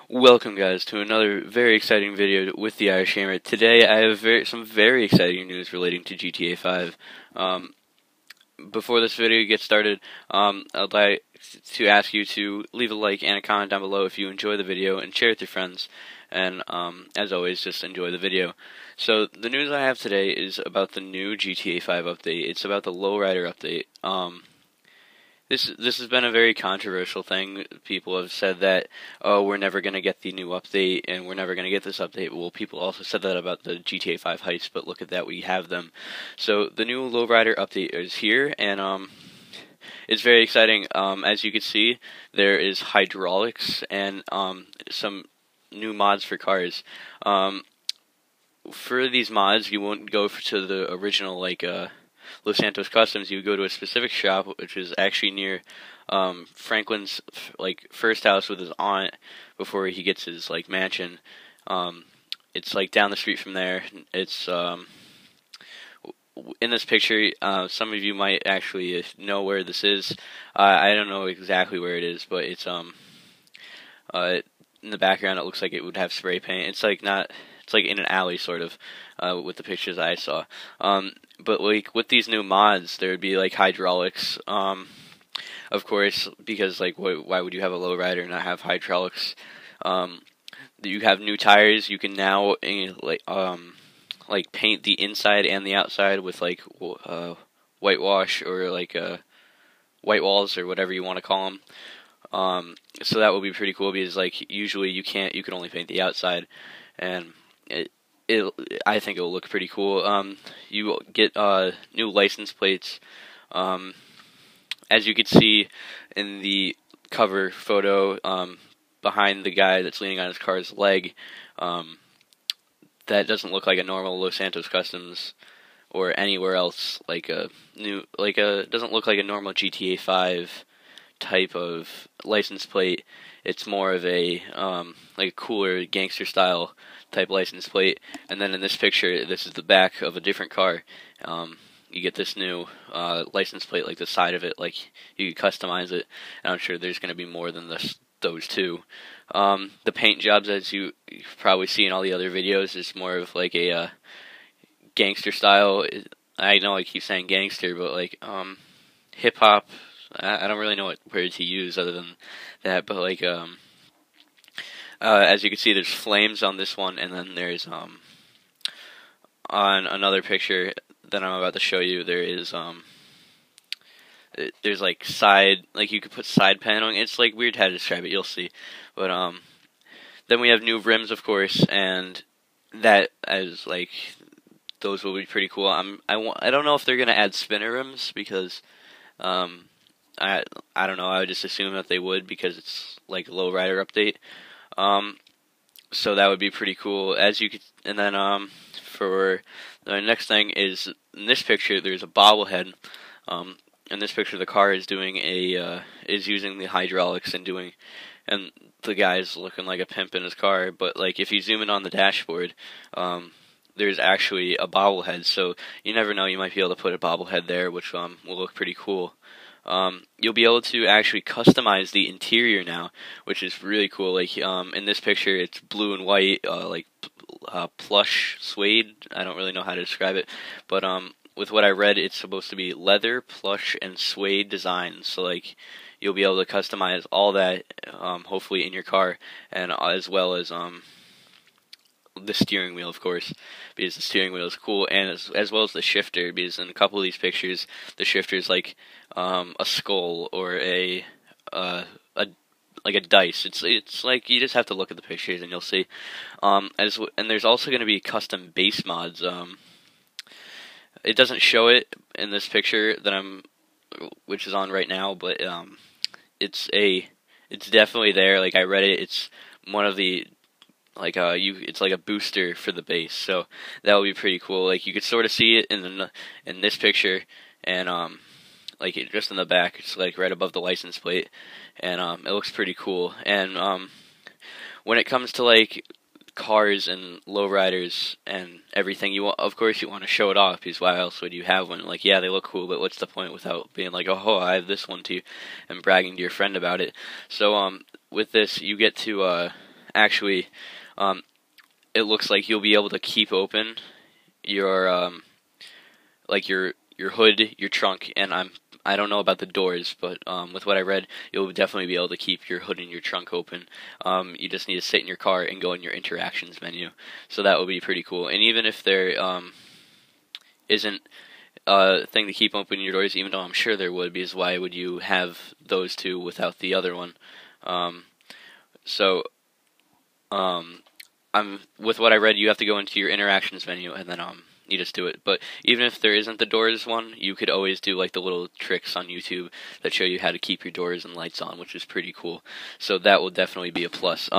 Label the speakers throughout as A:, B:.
A: Welcome, guys, to another very exciting video with the Irish Gamer. Today, I have some very exciting news relating to GTA 5. Before this video gets started, I'd like to ask you to leave a like and a comment down below if you enjoy the video and share it with your friends. And as always, just enjoy the video. So the news I have today is about the new GTA 5 update. It's about the Lowrider update. This has been a very controversial thing. People have said that, oh, we're never going to get the new update, and we're never going to get this update. Well, people also said that about the GTA 5 heists, but look at that, we have them. So the new Lowrider update is here, and it's very exciting. As you can see, there is hydraulics and some new mods for cars. For these mods, you won't go to the original, Los Santos Customs. You go to a specific shop, which is actually near Franklin's first house with his aunt before he gets his mansion. It's down the street from there. It's in this picture. Some of you might actually know where this is. I don't know exactly where it is, but it's in the background. It looks like it would have spray paint. It's not. It's in an alley, sort of, with the pictures I saw. But with these new mods, there would be hydraulics. Of course, because why would you have a lowrider and not have hydraulics? You have new tires. You can now paint the inside and the outside with whitewash or white walls or whatever you want to call them. So that would be pretty cool because usually you can only paint the outside, and I think it will look pretty cool. You get new license plates. As you can see in the cover photo, behind the guy that's leaning on his car's leg, that doesn't look like a normal Los Santos Customs or anywhere else. Doesn't look like a normal GTA 5 type of license plate. It's more of a cooler gangster style type license plate. And then in this picture, this is the back of a different car. You get this new license plate, the side of it, you can customize it. And I'm sure there's going to be more than those two. The paint jobs, as you probably see in all the other videos, is more of a gangster style. I know I keep saying gangster, but hip hop. I don't really know what word to use other than that, but as you can see, there's flames on this one, and then there's on another picture that I'm about to show you, there is there's side, you could put side paneling. It's weird how to describe it, you'll see. But then we have new rims, of course, and that as those will be pretty cool. I don't know if they're gonna add spinner rims because I don't know. I would just assume that they would because it's a Lowrider update. So that would be pretty cool. As you could, and then for the next thing is in this picture there's a bobblehead. In this picture the car is doing is using the hydraulics and the guy's looking like a pimp in his car. But if you zoom in on the dashboard, there's actually a bobblehead. So you never know. You might be able to put a bobblehead there, which will look pretty cool. You'll be able to actually customize the interior now, which is really cool. In this picture, it's blue and white, plush suede. I don't really know how to describe it, but with what I read, it's supposed to be leather, plush, and suede designs. So you'll be able to customize all that, hopefully in your car, and as well as the steering wheel, of course, because the steering wheel is cool, and as well as the shifter, because in a couple of these pictures, the shifter is a skull or a dice. It's you just have to look at the pictures and you'll see. And there's also going to be custom base mods. It doesn't show it in this picture that which is on right now, but it's definitely there. I read it. It's one of the it's a booster for the base, so that would be pretty cool. You could sort of see it in this picture, and just in the back, it's right above the license plate, and it looks pretty cool. And when it comes to cars and lowriders and everything, of course you want to show it off, because why else would you have one? Yeah, they look cool, but what's the point without being oh, I have this one too, and bragging to your friend about it. So with this, you get to actually, it looks like you'll be able to keep open your like your hood, your trunk, and I don't know about the doors, but with what I read, you'll definitely be able to keep your hood and your trunk open. You just need to sit in your car and go in your interactions menu, so that will be pretty cool. And even if there isn't a thing to keep open your doors, even though I'm sure there would, because why would you have those two without the other one? So I'm with what I read, you have to go into your interactions menu and then you just do it. But even if there isn't the doors one, you could always do like the little tricks on YouTube that show you how to keep your doors and lights on, which is pretty cool. So that will definitely be a plus.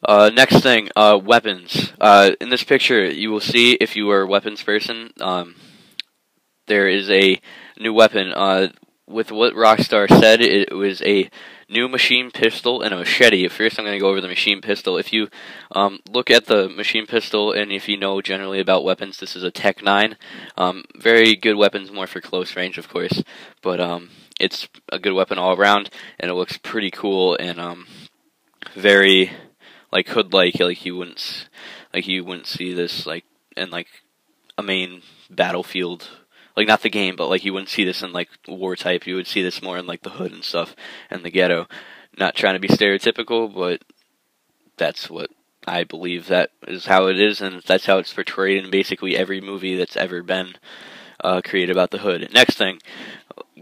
A: Next thing, weapons. In this picture, you will see, if you are a weapons person, there is a new weapon. With what Rockstar said, it was a new machine pistol and a machete. First, I'm going to go over the machine pistol. If you look at the machine pistol, and if you know generally about weapons, this is a Tech 9. Very good weapons, more for close range, of course, but it's a good weapon all around, and it looks pretty cool and very like hood-like. Like you wouldn't see this like in like a main battlefield. Like, not the game, but, like, you wouldn't see this in, like, war type. You would see this more in, like, the hood and stuff, and the ghetto. Not trying to be stereotypical, but that's what I believe that is how it is, and that's how it's portrayed in basically every movie that's ever been created about the hood. Next thing,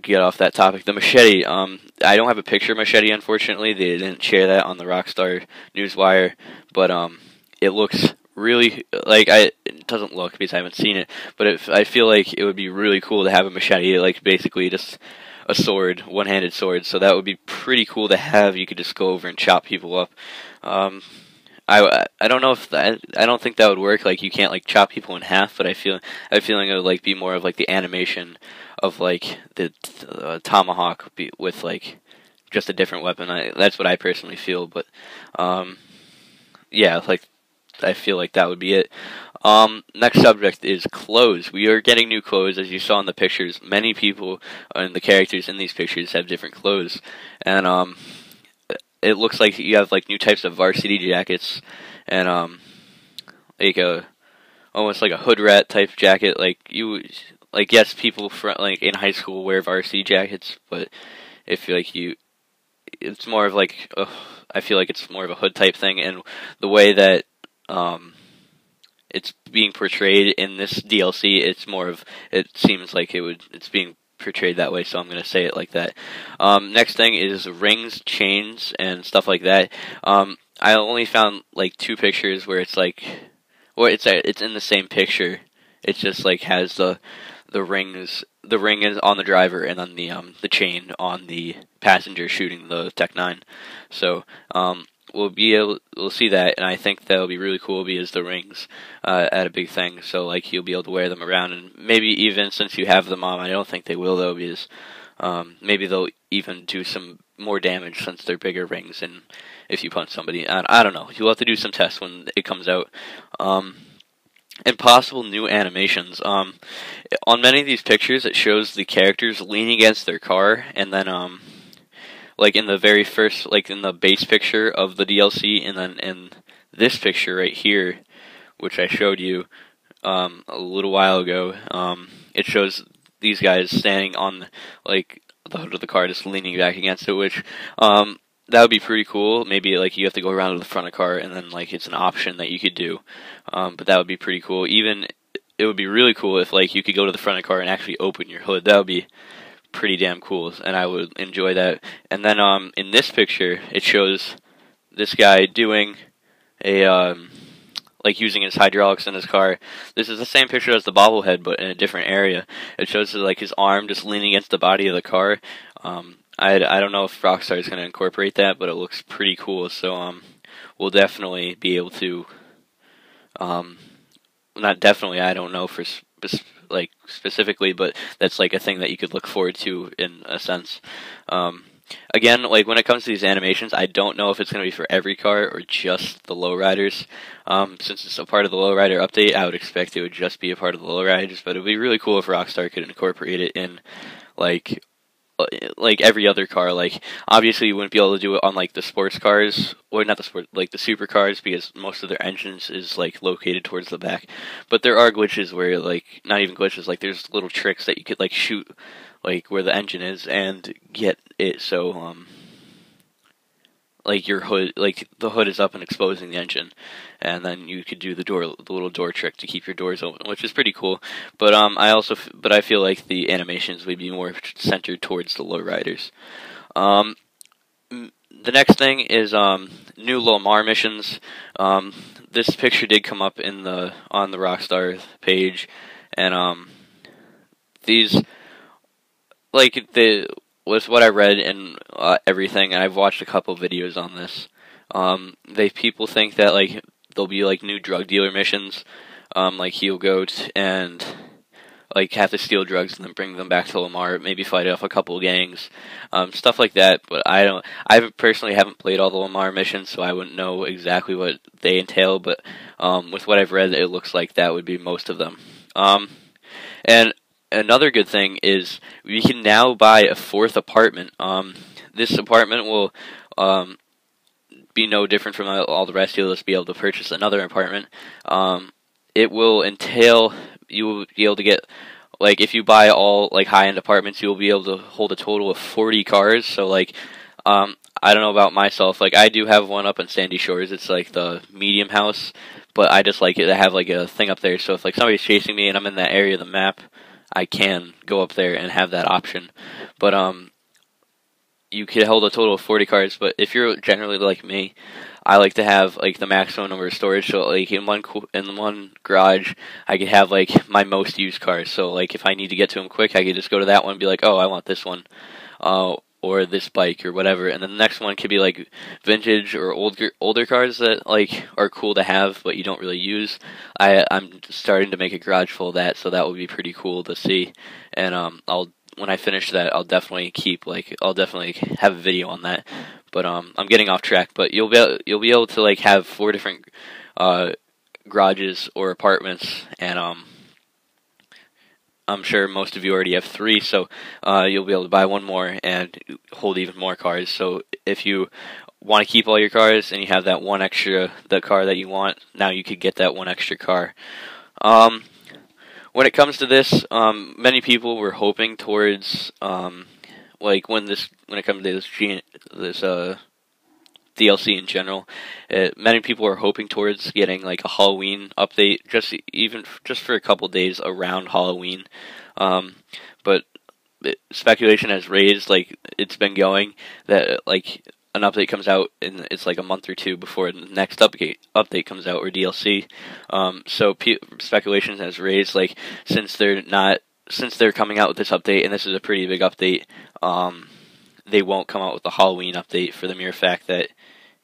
A: get off that topic, the machete. I don't have a picture of machete, unfortunately. They didn't share that on the Rockstar Newswire, but it looks really, like, it doesn't look, because I haven't seen it, but I feel like it would be really cool to have a machete, like basically just a sword, one-handed sword, so that would be pretty cool to have. You could just go over and chop people up. I don't know if that, I don't think that would work, like you can't like chop people in half, but I have a feeling it would like be more of like the animation of like the tomahawk with like just a different weapon. That's what I personally feel, but yeah, like I feel like that would be it. Next subject is clothes. We are getting new clothes, as you saw in the pictures. Many people and the characters in these pictures have different clothes, and it looks like you have like new types of varsity jackets, and like almost like a hood rat type jacket. Like yes, people like in high school wear varsity jackets, but if like it's more of like I feel like it's more of a hood type thing, and the way that it's being portrayed in this DLC, it seems like it's being portrayed that way, so I'm going to say it like that. Next thing is rings, chains, and stuff like that. I only found like 2 pictures where it's like, well, it's in the same picture. It just like has the rings. The ring is on the driver, and then the chain on the passenger shooting the Tech 9. So we'll see that, and I think that'll be really cool because the rings add a big thing. So like you'll be able to wear them around, and maybe even since you have them on, I don't think they will though, because maybe they'll even do some more damage since they're bigger rings, and if you punch somebody, I don't know. You'll have to do some tests when it comes out. And possible new animations. On many of these pictures, it shows the characters leaning against their car, and then like in the very first, like in the base picture of the DLC, and then in this picture right here, which I showed you a little while ago, it shows these guys standing on like the hood of the car, just leaning back against it, which that would be pretty cool. Maybe like you have to go around to the front of the car, and then like it's an option that you could do, but that would be pretty cool. Even it would be really cool if like you could go to the front of the car and actually open your hood. That would be pretty damn cool, and I would enjoy that. And then in this picture, it shows this guy doing a like using his hydraulics in his car. This is the same picture as the bobblehead, but in a different area. It shows like his arm just leaning against the body of the car. I don't know if Rockstar is going to incorporate that, but it looks pretty cool. So we'll definitely be able to. Not definitely. I don't know for like specifically, but that's like a thing that you could look forward to in a sense. Again, like when it comes to these animations, I don't know if it's going to be for every car or just the lowriders. Since it's a part of the lowrider update, I would expect it would just be a part of the lowriders, but it would be really cool if Rockstar could incorporate it in like like every other car. Like obviously you wouldn't be able to do it on like the sports cars, or not the sport, like the supercars, because most of their engines is like located towards the back. But there are glitches where, like, not even glitches, like there's little tricks that you could like shoot like where the engine is and get it so like your hood, like the hood is up and exposing the engine, and then you could do the little door trick to keep your doors open, which is pretty cool. But I feel like the animations would be more centered towards the lowriders. The next thing is new Lomar missions. This picture did come up in on the Rockstar page, and these, like, with what I read and everything, and I've watched a couple videos on this. People think that like there'll be like new drug dealer missions, like he'll go and like have to steal drugs and then bring them back to Lamar, maybe fight off a couple gangs, stuff like that. But I personally haven't played all the Lamar missions, so I wouldn't know exactly what they entail. But with what I've read, it looks like that would be most of them. And another good thing is we can now buy a fourth apartment. This apartment will be no different from all the rest. You'll just be able to purchase another apartment. It will entail you will be able to get, like, if you buy all like high-end apartments, you will be able to hold a total of 40 cars. So like, I don't know about myself. Like, I do have one up in Sandy Shores. It's like the medium house, but I just like it to have like a thing up there. So if like somebody's chasing me and I'm in that area of the map, I can go up there and have that option. But you could hold a total of 40 cars. But if you're generally like me, I like to have like the maximum number of storage. So like in one garage, I could have like my most used cars. So like if I need to get to them quick, I could just go to that one and be like, oh, I want this one, or this bike or whatever. And then the next one could be like vintage or older cars that like are cool to have but you don't really use. I'm starting to make a garage full of that, so that would be pretty cool to see. And when I finish that, I'll definitely have a video on that. But I'm getting off track. But you'll be able to like have 4 different garages or apartments, and I'm sure most of you already have 3, so you'll be able to buy one more and hold even more cars. So if you want to keep all your cars and you have that one extra, the car that you want, now you could get that one extra car. When it comes to this, many people were hoping towards like when it comes to this DLC in general, many people are hoping towards getting like a Halloween update, just for a couple days around Halloween. But speculation has raised, like it's been going, that like an update comes out and it's like a month or 2 before the next update comes out, or DLC. So speculation has raised, like, since they're coming out with this update, and this is a pretty big update, they won't come out with the Halloween update for the mere fact that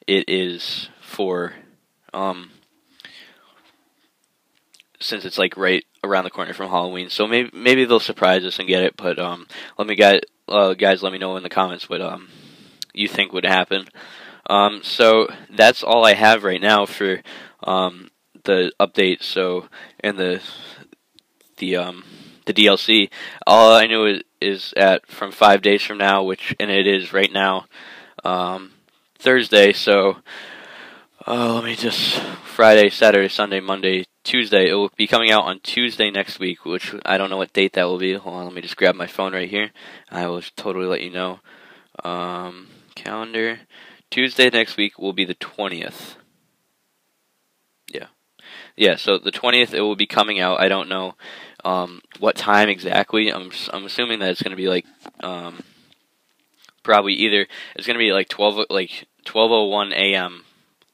A: it is for since it's like right around the corner from Halloween. So maybe they'll surprise us and get it. But guys, let me know in the comments what you think would happen. So that's all I have right now for the update. So, and the DLC. All I know is from 5 days from now, and it is right now, Thursday. So let me just Friday, Saturday, Sunday, Monday, Tuesday. It will be coming out on Tuesday next week, which I don't know what date that will be. Hold on, let me just grab my phone right here. I will totally let you know. Calendar. Tuesday next week will be the 20th. Yeah, so the 20th it will be coming out. I don't know what time exactly. I'm assuming that it's going to be like probably either it's going to be like 12:01 a.m.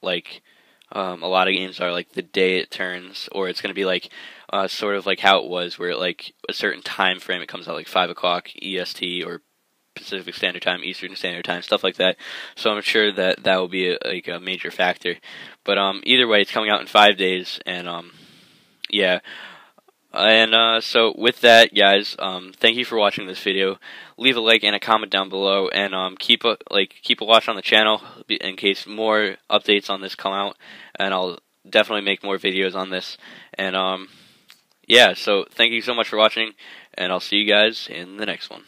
A: like a lot of games are, like the day it turns, or it's going to be like sort of like how it was, where like a certain time frame it comes out, like 5 o'clock EST or Pacific Standard Time, Eastern Standard Time, stuff like that. So I'm sure that will be a major factor. But either way, it's coming out in 5 days, and yeah. And so with that, guys, thank you for watching this video. Leave a like and a comment down below, and keep a watch on the channel in case more updates on this come out, and I'll definitely make more videos on this. And yeah, so thank you so much for watching, and I'll see you guys in the next one.